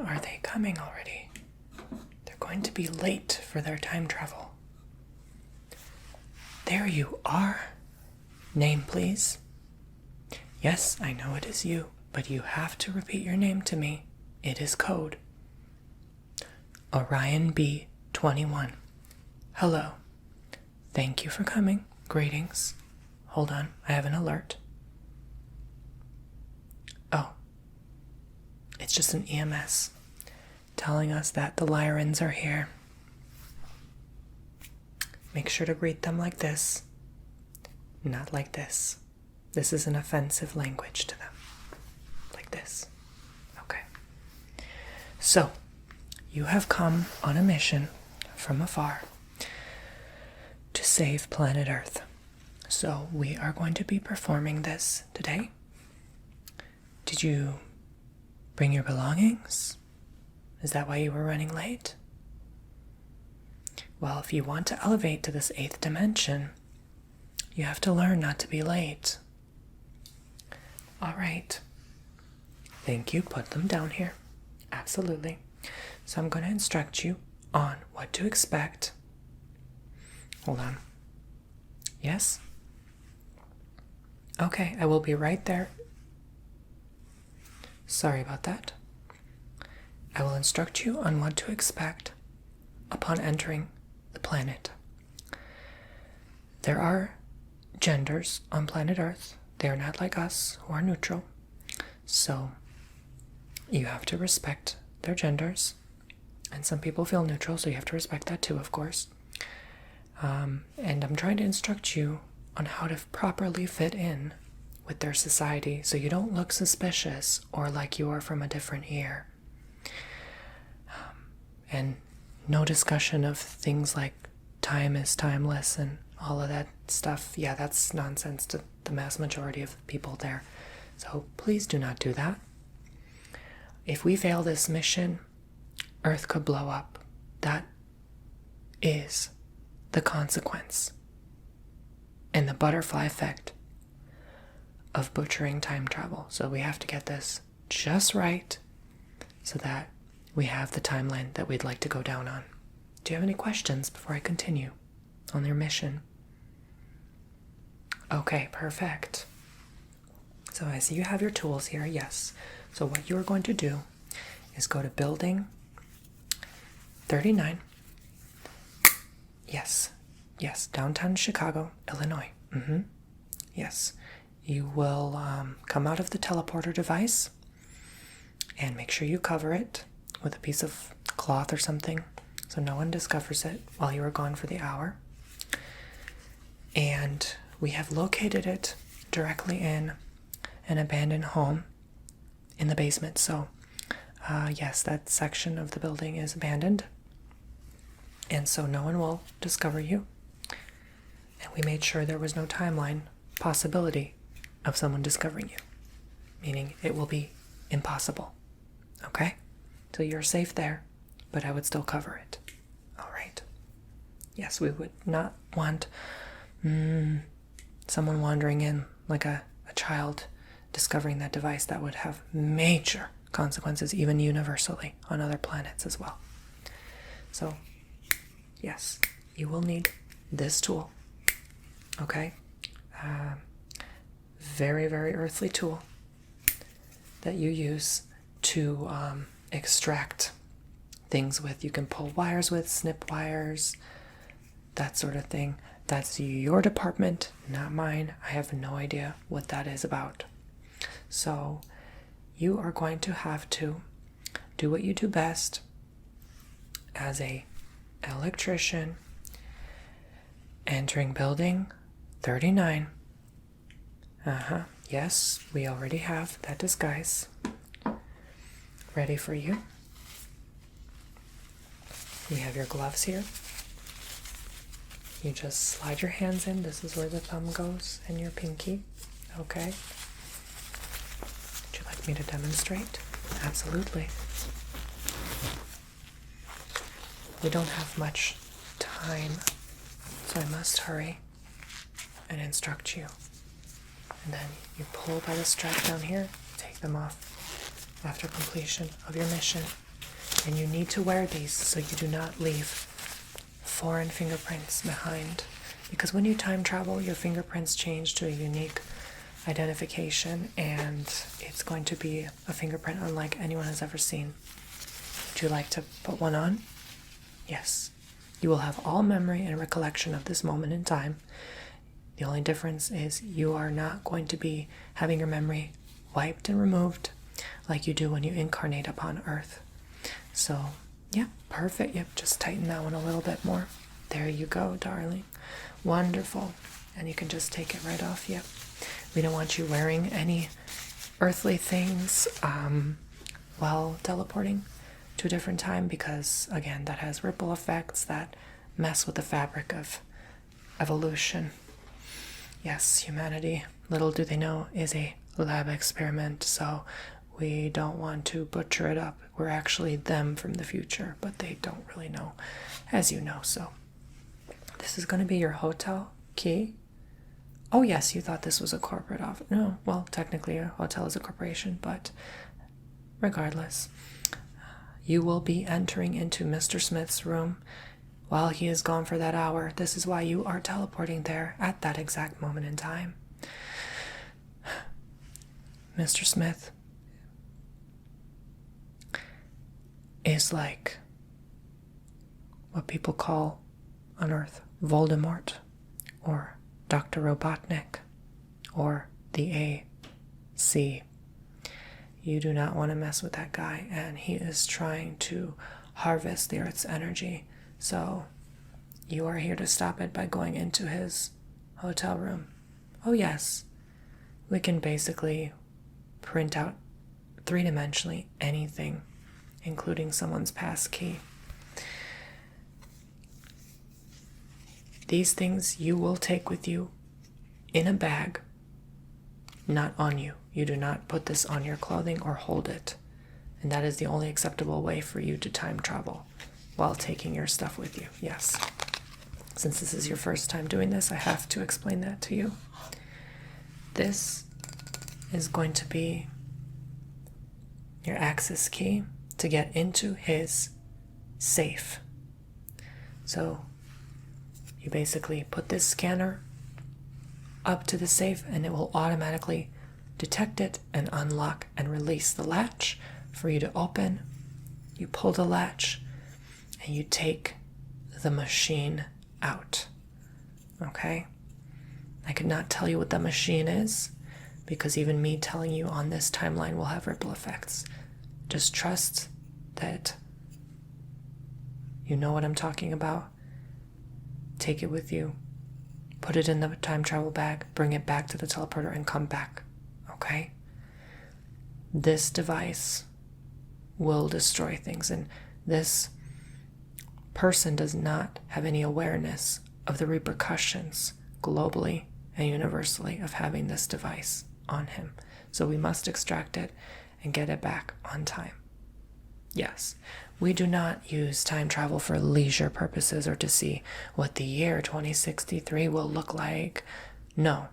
are they coming already? They're going to be late for their time travel. There you are. Name, please. Yes, I know it is you, but you have to repeat your name to me. It is code. Orion B. 21. Hello. Thank you for coming. Greetings. Hold on, I have an alert. Oh. It's just an EMS telling us that the Lyrans are here. Make sure to greet them like this, not like this. This is an offensive language to them. Like this. Okay. So, you have come on a mission from afar to save planet Earth. So, we are going to be performing this today. Did you bring your belongings? Is that why you were running late? Well, if you want to elevate to this 8th dimension, you have to learn not to be late. All right. Thank you. Put them down here. Absolutely. So I'm going to instruct you on what to expect. Hold on. Yes? Okay, I will be right there. Sorry about that. I will instruct you on what to expect upon entering the planet. There are genders on planet Earth. They are not like us, who are neutral. So, you have to respect their genders. And some people feel neutral, so you have to respect that too, of course. And I'm trying to instruct you on how to properly fit in with their society so you don't look suspicious or like you are from a different year. And no discussion of things like time is timeless and all of that stuff. Yeah, that's nonsense to the mass majority of people there. So please do not do that. If we fail this mission, Earth could blow up. That is the consequence and the butterfly effect of butchering time travel. So we have to get this just right so that we have the timeline that we'd like to go down on. Do you have any questions before I continue on your mission? Okay, perfect. So I see you have your tools here, yes. So what you're going to do is go to building 39. Yes, downtown Chicago, Illinois. Yes. You will come out of the teleporter device and make sure you cover it with a piece of cloth or something so no one discovers it while you are gone for the hour. And we have located it directly in an abandoned home in the basement. So, yes, that section of the building is abandoned. And so no one will discover you. And we made sure there was no timeline possibility of someone discovering you. Meaning it will be impossible. Okay? So you're safe there, but I would still cover it. All right. Yes, we would not want someone wandering in like a child discovering that device. That would have major consequences, even universally, on other planets as well. So, yes, you will need this tool. Okay? Very, very earthly tool that you use to extract things with. You can pull wires with, snip wires, that sort of thing. That's your department, not mine. I have no idea what that is about. So you are going to have to do what you do best as an electrician entering building 39. Yes, we already have that disguise ready for you. You have your gloves here. You just slide your hands in. This is where the thumb goes and your pinky. Okay. Would you like me to demonstrate? Absolutely. We don't have much time, so I must hurry and instruct you. And then you pull by the strap down here, take them off after completion of your mission. And you need to wear these so you do not leave foreign fingerprints behind. Because when you time travel, your fingerprints change to a unique identification, and it's going to be a fingerprint unlike anyone has ever seen. Would you like to put one on? Yes. You will have all memory and recollection of this moment in time. The only difference is you are not going to be having your memory wiped and removed like you do when you incarnate upon Earth. So, yeah, perfect. Yep, just tighten that one a little bit more. There you go, darling. Wonderful. And you can just take it right off. Yep. We don't want you wearing any earthly things while teleporting to a different time, because, again, that has ripple effects that mess with the fabric of evolution. Yes, humanity, little do they know, is a lab experiment, so we don't want to butcher it up. We're actually them from the future, but they don't really know, as you know. So this is going to be your hotel key. Oh yes, you thought this was a corporate office. No, well, technically a hotel is a corporation, but regardless, you will be entering into Mr. Smith's room while he is gone for that hour. This is why you are teleporting there at that exact moment in time. Mr. Smith is like what people call on Earth Voldemort, or Dr. Robotnik, or the AC. You do not want to mess with that guy, and he is trying to harvest the Earth's energy. So you are here to stop it by going into his hotel room. Oh yes, we can basically print out three-dimensionally anything, including someone's pass key. These things you will take with you in a bag, not on you. You do not put this on your clothing or hold it. And that is the only acceptable way for you to time travel, while taking your stuff with you. Yes. Since this is your first time doing this, I have to explain that to you. This is going to be your access key to get into his safe. So you basically put this scanner up to the safe, and it will automatically detect it and unlock and release the latch for you to open. You pull the latch and you take the machine out. Okay? I could not tell you what the machine is, because even me telling you on this timeline will have ripple effects. Just trust that you know what I'm talking about. Take it with you. Put it in the time travel bag, bring it back to the teleporter, and come back. Okay? This device will destroy things, and this person does not have any awareness of the repercussions globally and universally of having this device on him. So we must extract it and get it back on time. Yes, we do not use time travel for leisure purposes or to see what the year 2063 will look like. No,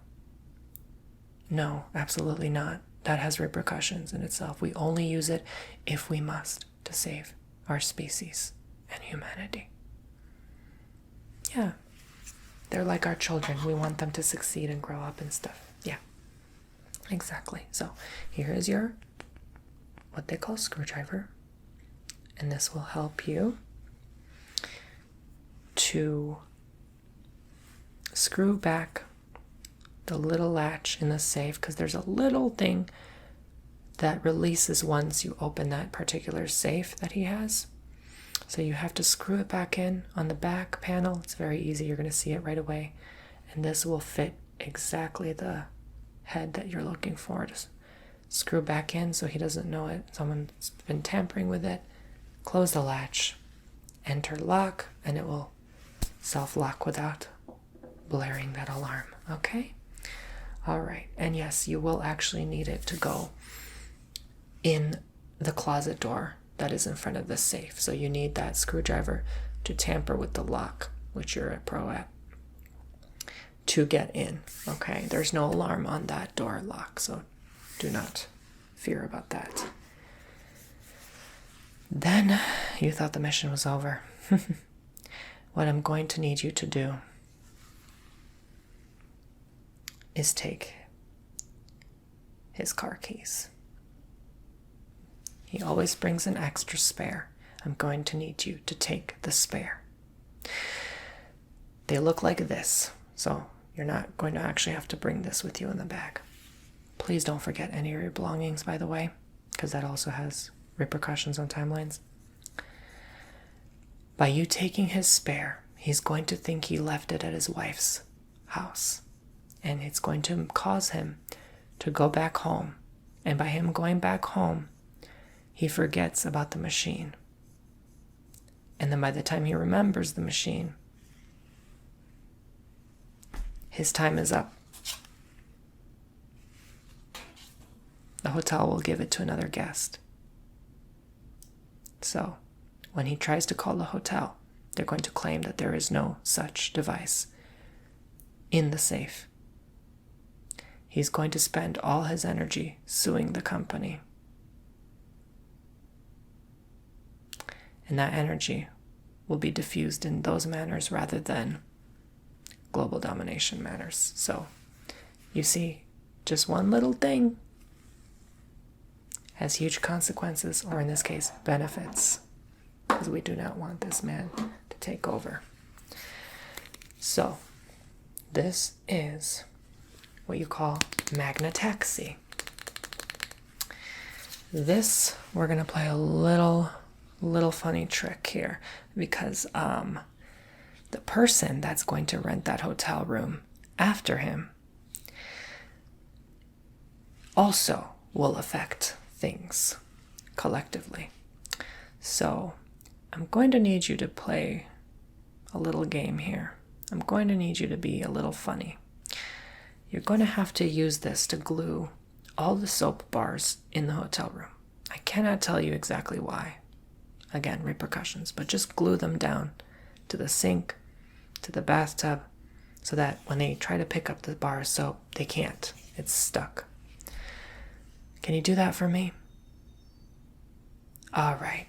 absolutely not. That has repercussions in itself. We only use it if we must, to save our species and humanity. Yeah, they're like our children. We want them to succeed and grow up and stuff. Yeah, exactly. So here is your, what they call screwdriver. And this will help you to screw back the little latch in the safe, because there's a little thing that releases once you open that particular safe that he has. So you have to screw it back in on the back panel. It's very easy. You're going to see it right away. And this will fit exactly the head that you're looking for. Just screw back in so he doesn't know it. Someone's been tampering with it. Close the latch, enter lock, and it will self-lock without blaring that alarm, okay? All right, and yes, you will actually need it to go in the closet door that is in front of the safe. So you need that screwdriver to tamper with the lock, which you're a pro at, to get in, okay? There's no alarm on that door lock, so do not fear about that. Then you thought the mission was over. What I'm going to need you to do is take his car keys. He always brings an extra spare. I'm going to need you to take the spare. They look like this, so you're not going to actually have to bring this with you in the bag. Please don't forget any of your belongings, by the way, because that also has repercussions on timelines. By you taking his spare, he's going to think he left it at his wife's house. And it's going to cause him to go back home. And by him going back home, he forgets about the machine. And then by the time he remembers the machine, his time is up. The hotel will give it to another guest. So, when he tries to call the hotel, they're going to claim that there is no such device in the safe. He's going to spend all his energy suing the company. And that energy will be diffused in those manners rather than global domination manners. So, you see, just one little thing has huge consequences, or in this case, benefits, because we do not want this man to take over. So, this is what you call magnataxy. This, we're going to play a little funny trick here, because the person that's going to rent that hotel room after him also will affect things collectively. So I'm going to need you to play a little game here. I'm going to need you to be a little funny. You're going to have to use this to glue all the soap bars in the hotel room. I cannot tell you exactly why. Again, repercussions, but just glue them down to the sink, to the bathtub, so that when they try to pick up the bar of soap, they can't. It's stuck. Can you do that for me? All right.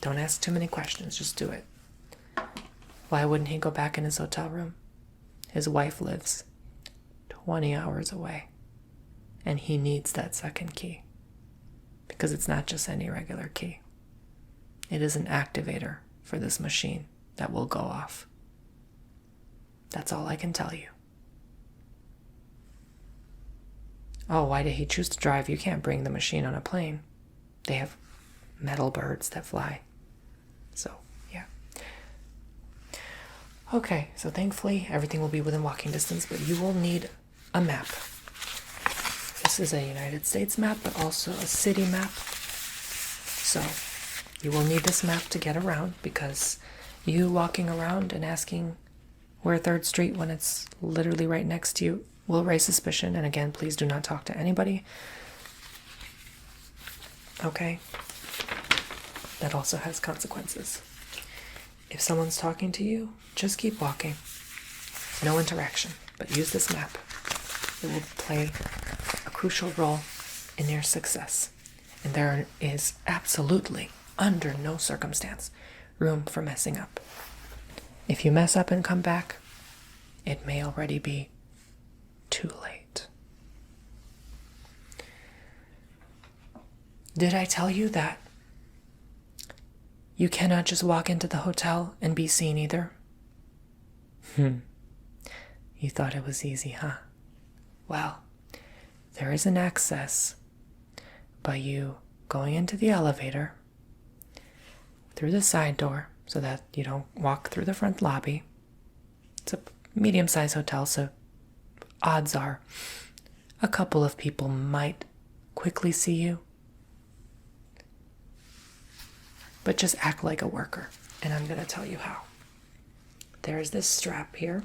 Don't ask too many questions. Just do it. Why wouldn't he go back in his hotel room? His wife lives 20 hours away, and he needs that second key, because it's not just any regular key. It is an activator for this machine that will go off. That's all I can tell you. Oh, why did he choose to drive? You can't bring the machine on a plane. They have metal birds that fly. So, yeah. Okay, so thankfully everything will be within walking distance, but you will need a map. This is a United States map, but also a city map. So, you will need this map to get around, because you walking around and asking where 3rd Street when it's literally right next to you will raise suspicion. And again, please do not talk to anybody. Okay? That also has consequences. If someone's talking to you, just keep walking. No interaction, but use this map. It will play a crucial role in your success. And there is absolutely, under no circumstance, room for messing up. If you mess up and come back, it may already be too late. Did I tell you that you cannot just walk into the hotel and be seen either? You thought it was easy, huh? Well, there is an access by you going into the elevator through the side door so that you don't walk through the front lobby. It's a medium-sized hotel, so odds are a couple of people might quickly see you. But just act like a worker, and I'm going to tell you how. There's this strap here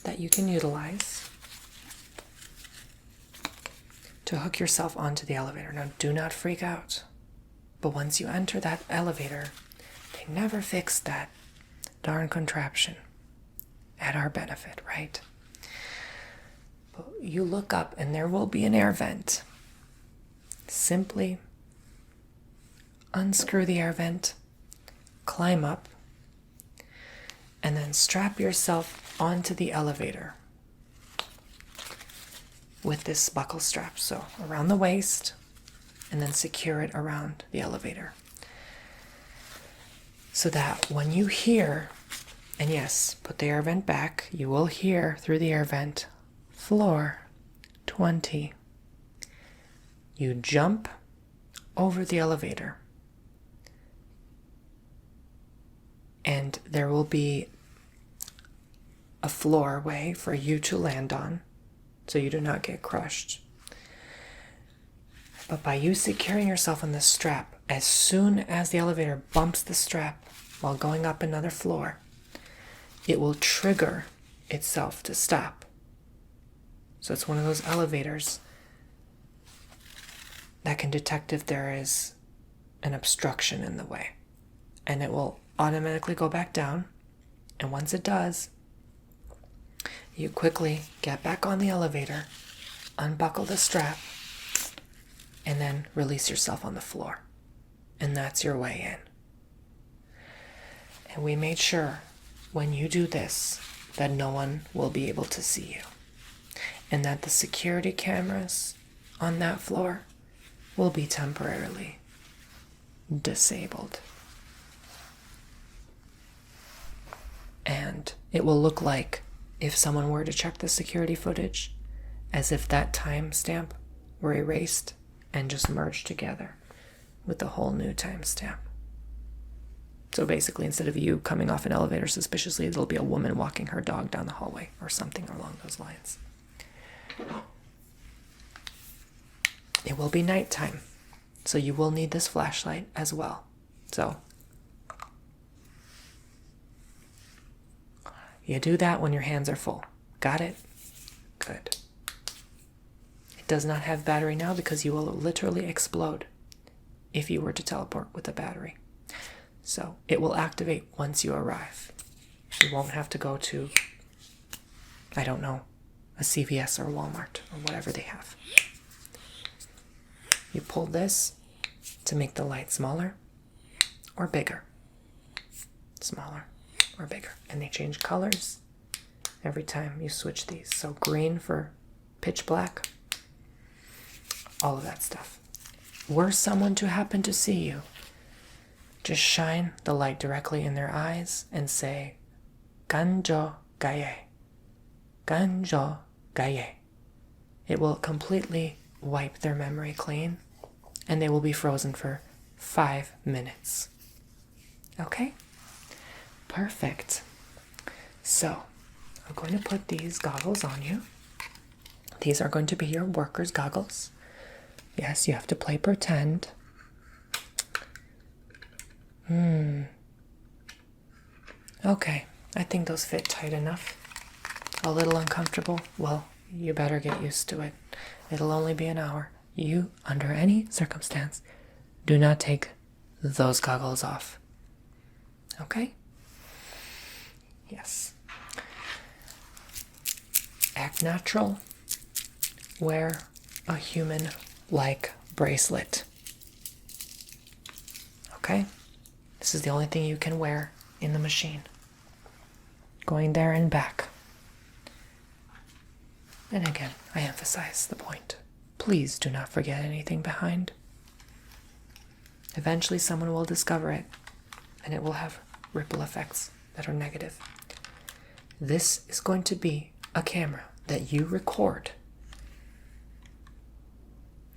that you can utilize to hook yourself onto the elevator. Now, do not freak out. But once you enter that elevator, they never fixed that darn contraption at our benefit, right? But you look up and there will be an air vent simply unscrew the air vent, climb up, and then strap yourself onto the elevator with this buckle strap. So around the waist, and then secure it around the elevator. So that when you hear, and yes, put the air vent back, you will hear through the air vent, floor 20. You jump over the elevator, and there will be a floorway for you to land on, so you do not get crushed. But by you securing yourself on this strap, as soon as the elevator bumps the strap while going up another floor, it will trigger itself to stop. So it's one of those elevators that can detect if there is an obstruction in the way. And it will automatically go back down. And once it does, you quickly get back on the elevator, unbuckle the strap, and then release yourself on the floor. And that's your way in. And we made sure when you do this that no one will be able to see you, and that the security cameras on that floor will be temporarily disabled. And it will look like, if someone were to check the security footage, as if that timestamp were erased and just merged together with a whole new timestamp. So basically, instead of you coming off an elevator suspiciously, it'll be a woman walking her dog down the hallway or something along those lines. It will be nighttime, so you will need this flashlight as well. So you do that when your hands are full. Got it? Good. It does not have battery now because you will literally explode if you were to teleport with a battery. So it will activate once you arrive. You won't have to go to, I don't know, a CVS or Walmart or whatever they have. You pull this to make the light smaller or bigger. Smaller or bigger. And they change colors every time you switch these. So green for pitch black. All of that stuff. Were someone to happen to see you, just shine the light directly in their eyes and say, Ganjo Gaye. Ganjo Gaye. It will completely wipe their memory clean, and they will be frozen for 5 minutes. Okay? Perfect. So, I'm going to put these goggles on you. These are going to be your worker's goggles. Yes, you have to play pretend. Okay, I think those fit tight enough. A little uncomfortable? Well, you better get used to it. It'll only be an hour. You, under any circumstance, do not take those goggles off. Okay? Yes. Act natural. Wear a human-like bracelet. Okay? This is the only thing you can wear in the machine. Going there and back. And again, I emphasize the point. Please do not forget anything behind. Eventually someone will discover it, and it will have ripple effects that are negative. This is going to be a camera that you record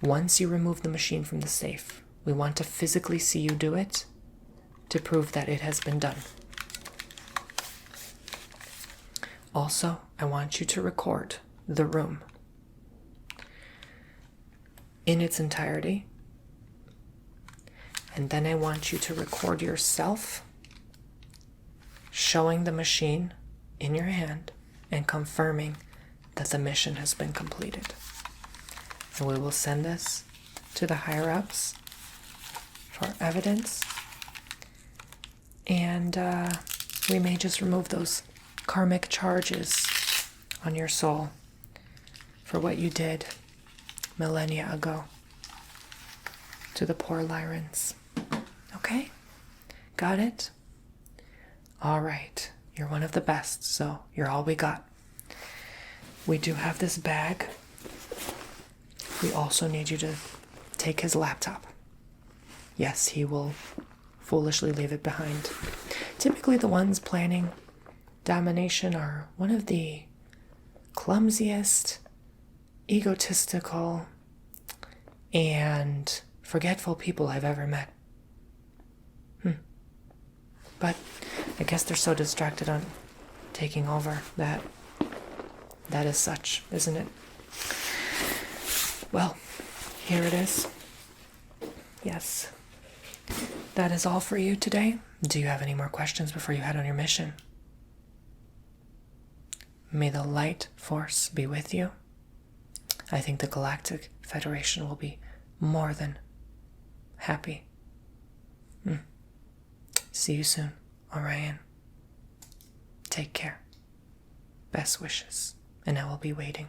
once you remove the machine from the safe. We want to physically see you do it to prove that it has been done. Also, I want you to record the room in its entirety. And then I want you to record yourself showing the machine in your hand and confirming that the mission has been completed. And we will send this to the higher-ups for evidence. And we may just remove those karmic charges on your soul for what you did millennia ago. to the poor Lyrans. Okay? Got it? All right. You're one of the best, so you're all we got. We do have this bag. We also need you to take his laptop. Yes, he will foolishly leave it behind. Typically, the ones planning domination are one of the clumsiest, egotistical, and forgetful people I've ever met. But I guess they're so distracted on taking over that is such, isn't it? Well, here it is. Yes. That is all for you today. Do you have any more questions before you head on your mission? May the light force be with you. I think the Galactic Federation will be more than happy. See you soon, Orion. Take care. Best wishes, and I will be waiting.